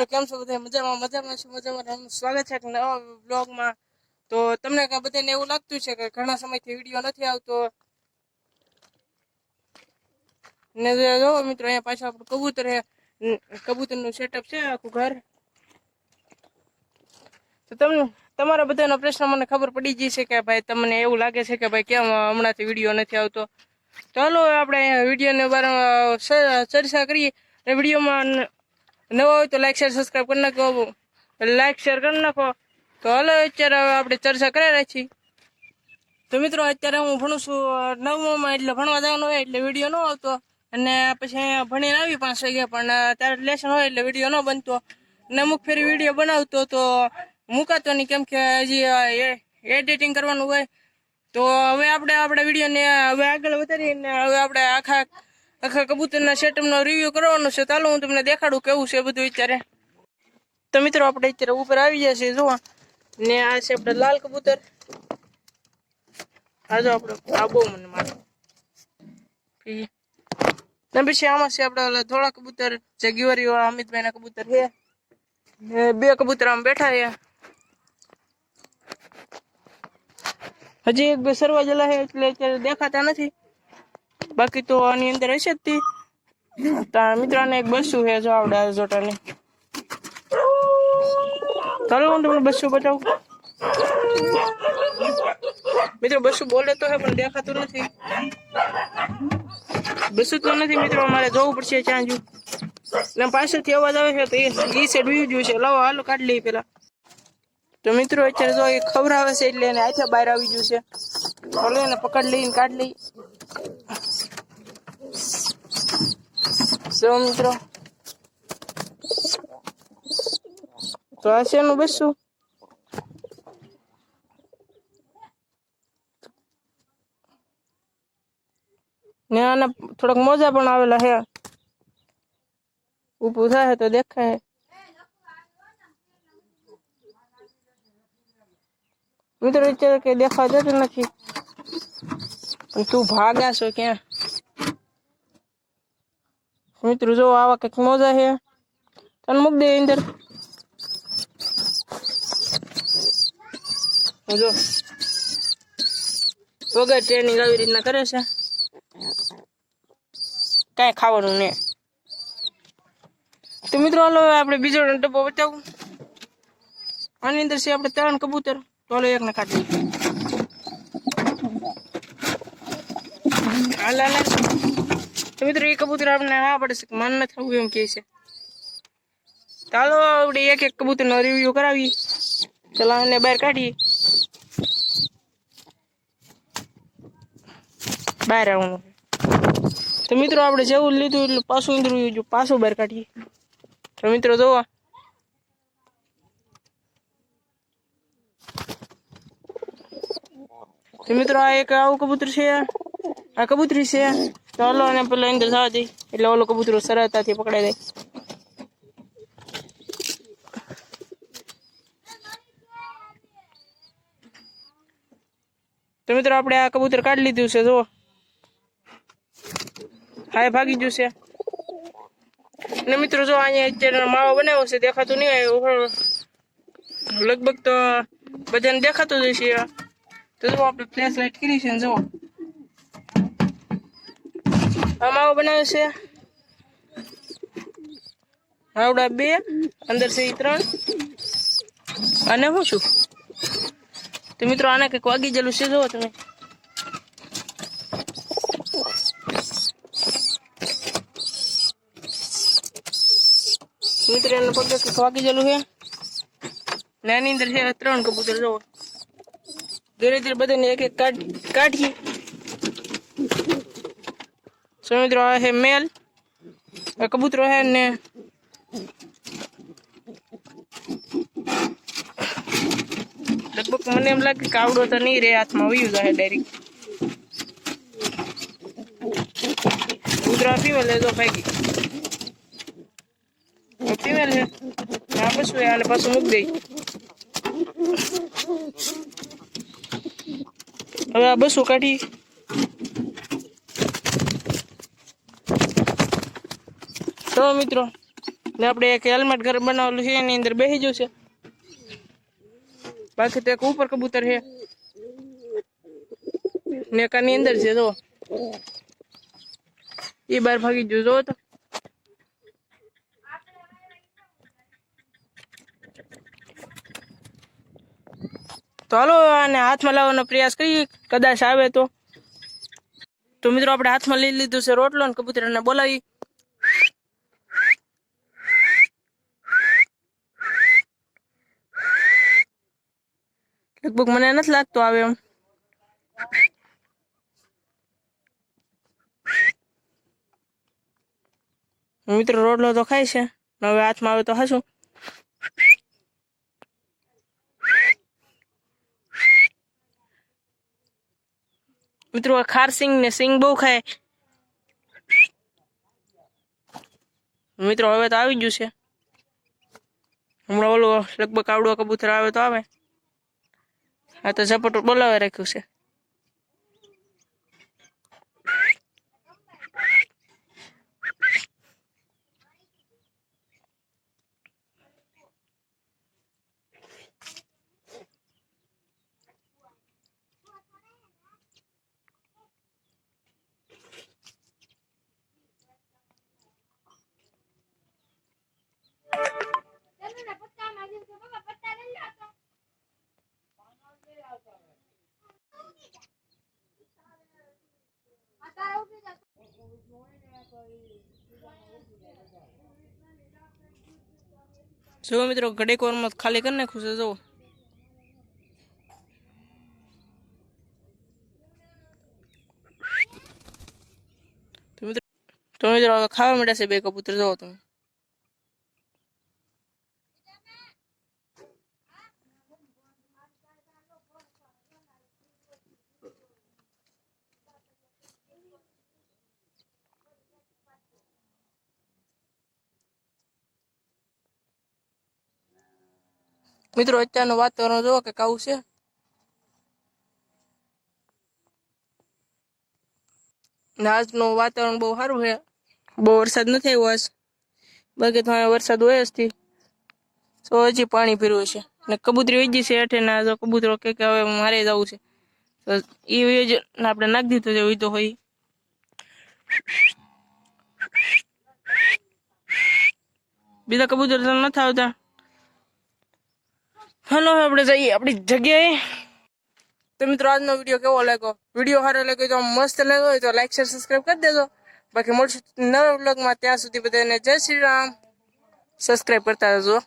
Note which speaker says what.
Speaker 1: મિત્રો કેમ છો બધા? મજામાં છો? મજામાં. સ્વાગત છે નવા બ્લોગમાં. તો તમને બધાને એવું લાગતું છે કે ઘણા સમયથી વિડીયો નથી આવતો ને જો મિત્રો અહીંયા પાછળ આપણું કબૂતર છે, કબૂતરનું સેટઅપ છે આખું ઘર. તો તમારા બધાનો પ્રશ્ન મને ખબર પડી ગઈ છે કે ભાઈ તમને એવું લાગે છે કે ભાઈ કેમ હમણાંથી વિડીયો નથી આવતો. તો હાલો આપણે વિડીયોને બારમાં ચર્ચા કરીએ. વિડીયોમાં નવા હોય તો લાઈક શેર સબસ્ક્રાઈબ કરી નાખો, લાઈક શેર કરી નાખો. તો હાલો અત્યારે આપણે ચર્ચા કરી રાખી. તો મિત્રો અત્યારે હું ભણું છું 9માં, એટલે ભણવા જવાનું હોય એટલે વિડીયો ન આવતો. અને પછી ભણીને આવી 5 વાગ્યા, પણ ત્યારે લેસન હોય એટલે વિડીયો ન બનતો. અને અમુક ફેરી વિડીયો બનાવતો તો મુકાતો નહીં, કેમ કે હજી એડિટિંગ કરવાનું હોય. તો હવે આપણે વિડીયોને હવે આગળ વધારીને હવે આપણે આખા કબૂતરના સેટઅપનો રિવ્યુ કરવાનો છે. ચાલો હું તમને દેખાડું કેવું છે બધું અત્યારે. તો મિત્રો આપણે અત્યારે ઉપર આવી ગયા છીએ જોવા, ને આ છે આપણે લાલ કબૂતર. આ જો આપણે આ બહુ મને મારે. ને પછી આમાં છે આપણે ધોળા કબૂતર, જે ગિવારી વાળા અમિતભાઈના કબૂતર છે. ને 2 કબૂતર આમ બેઠા છે. હજી 1-2 સરવા જેલા છે એટલે અત્યારે દેખાતા નથી, બાકી તો આની અંદર હશે જ તે. મિત્રોને એક બસ્સું છે જો આવડે આ જોટાની. ચાલો હું તમને બસ્સું બતાવું. મિત્રો બસ્સું બોલે તો હે પણ દેખાતું નથી. બસ્સું તો નથી મિત્રો, અમારે જવું પડશે ચાંજુ. ને પાછળથી અવાજ આવે છે તો એ સાઈડ વ્યૂ જોયું છે. લાવો હાલો કાઢી લઈએ પેલા. તો મિત્રો અત્યારે જો એ ખવડાવે છે એટલે એને હાથે બહાર આવી ગયું છે. ચાલો એને પકડ લઈને કાઢી લઈ. સો મિત્રો તો આ છે એનું બસ્સું. ને આને થોડાક મોજા પણ આવેલા છે. ઊભું થાય તો દેખાય. મિત્રો અત્યારે કઈ દેખાવ જતું નથી, પણ તું ભાગ્યા છો ક્યાં? મિત્રો જો આવા કઈક મોજા છે, તને મૂક દે અંદર. જો વગર ટ્રેનિંગ આવી રીતના કરે છે, કઈ ખાવાનું ને. તો મિત્રો હાલો આપણે બીજો ડબ્બો બતાવું. આની અંદર છે આપણે 3 કબૂતર. તો હાલો એકને કાઢી લઈએ. હાલ તો મિત્રો એ કબૂતર આપણે હા પડે છે, મન નથી થવું એમ કે છે. ચાલો આપણે એક કબૂતરનો રિવ્યુ કરાવીએ. ચલો આને બહાર કાઢીએ. બહાર આવવાનું. તો મિત્રો આપણે જેવું લીધું એટલે પાછું ઉતર્યું, પાછું બહાર કાઢીએ. તો મિત્રો જોવા તો મિત્રો આ એક આવું કબૂતર છે, આ કબૂતરી છે. તો હાલો અને પેલા અંદર જવા દઈ એટલે ઓલો કબૂતરો સરળતાથી પકડાઈ જાય. તો મિત્રો આપણે આ કબૂતર કાઢી લીધું છે. જો હાય ભાગી ગયું છે. ને મિત્રો જો અહીંયા અત્યારે માવો બનાવ્યો છે, દેખાતું નહીં આવ્યું, લગભગ તો બધાને દેખાતું જ હશે. તો જો આપણે ફ્લેશ લાઇટ કરી છે. જો આ માવો બનાવ્યો છે. આવડા 2 અંદર છે 3 અને હું છું. તો મિત્રો આને કંઈક વાગી ગયેલું છે. જુઓ તમે. મિત્રો એને પગે કંઈક વાગી ગયેલું છે. ને એની અંદર છે 3 કબૂતર. જુઓ ધીરે ધીરે બધાને એક એક કાઢીએ. સો મિત્રો આ છે મેલ કબૂતરો છે ને લગભગ મને એમ લાગે કે આવડો તો નહીં રે, હાથમાં વયું જાય ડાયરેક્ટ. કૂતરા ફિમેલ છે. જો ભાગી ફિમેલ છે. આ પશુ આને પાછું મૂક દઈ. હવે આ બસું કાઢી. તો મિત્રો ને આપણે એક હેલ્મેટ ઘર બનાવેલું છે એની અંદર બેસી જશે. બાકી તો એક ઉપર કબૂતર છે ને કાની અંદર છે જો એ બાર ભાગી ગયું જો તો હાલો આને હાથમાં લાવવાનો પ્રયાસ કરીએ કદાચ આવે તો મિત્રો આપણે હાથમાં લઈ લીધું છે રોટલો ને કબૂતરને બોલાવી લગભગ મને નથી લાગતો આવે એમ મિત્રો રોટલો તો ખાય છે હવે હાથમાં આવે તો હાશું મિત્રો ખાર સિંગ ને સિંગ બહુ ખાય મિત્રો હવે તો આવી ગયું છે હમણાં ઓલો લગભગ આવડો કબૂતર આવે તો આવે આ તો ઝપટ બોલાવે રાખ્યું છે જો મિત્રો ઘડીક વારમાં ખાલી કરી નાખ્યું છે જો તો મિત્રો હવે ખાવા માંડ્યા છે બે કબૂતર જોવો તમે મિત્રો અત્યારનું વાતાવરણ જોવો કે કાવું છે ને આજનું વાતાવરણ બહુ સારું છે બહુ વરસાદ નથી આવ્યો આજ બાકી તો વરસાદ હોય જ થી તો હજી પાણી પીરવું છે ને કબૂતરી વીજી છે હેઠે ના જો કબૂતરો કે હવે મારે જવું છે તો એ વેજ આપણે નાખી દીધું છે વીધો હોય બીજા કબૂતર તો નથી આવતા હાલો આપણે જઈએ આપણી જગ્યાએ તો મિત્રો આજનો વિડીયો કેવો લાગ્યો વિડીયો સારો લાગ્યો તો મસ્ત લાગ્યો હોય તો લાઈક શેર સબસ્ક્રાઈબ કરી દેજો બાકી મળશું નવા વ્લોગમાં ત્યાં સુધી બધાને જય શ્રી રામ સબસ્ક્રાઈબ કરતા રહેજો